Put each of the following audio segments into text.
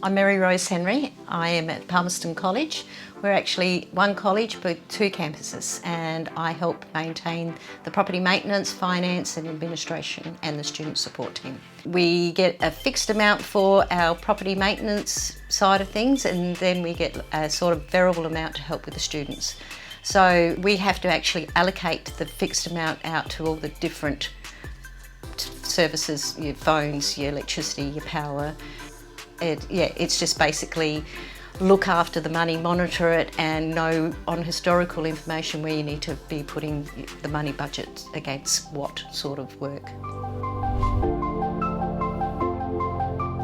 I'm Mary Rose Henry. I am at Palmerston College. We're actually one college but two campuses, and I help maintain the property maintenance, finance and administration and the student support team. We get a fixed amount for our property maintenance side of things, and then we get a sort of variable amount to help with the students. So we have to actually allocate the fixed amount out to all the different services, your phones, your electricity, your power. It's just basically look after the money, monitor it and know on historical information where you need to be putting the money budget against what sort of work.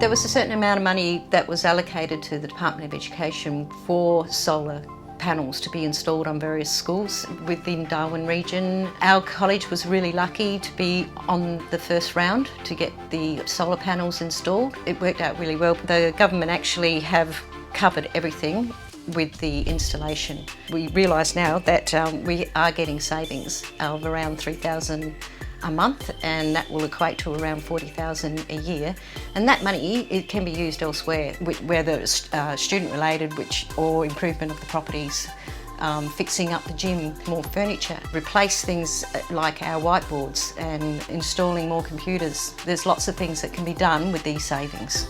There was a certain amount of money that was allocated to the Department of Education for solar panels to be installed on various schools within Darwin region. Our college was really lucky to be on the first round to get the solar panels installed. It worked out really well. The government actually have covered everything with the installation. We realise now that we are getting savings of around $3,000 a month, and that will equate to around $40,000 a year. And that money, it can be used elsewhere, whether it's student related, or improvement of the properties, fixing up the gym, more furniture, replace things like our whiteboards and installing more computers. There's lots of things that can be done with these savings.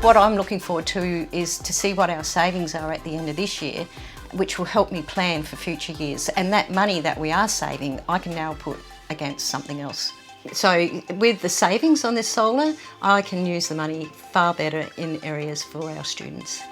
What I'm looking forward to is to see what our savings are at the end of this year, which will help me plan for future years. And that money that we are saving, I can now put against something else. So with the savings on this solar, I can use the money far better in areas for our students.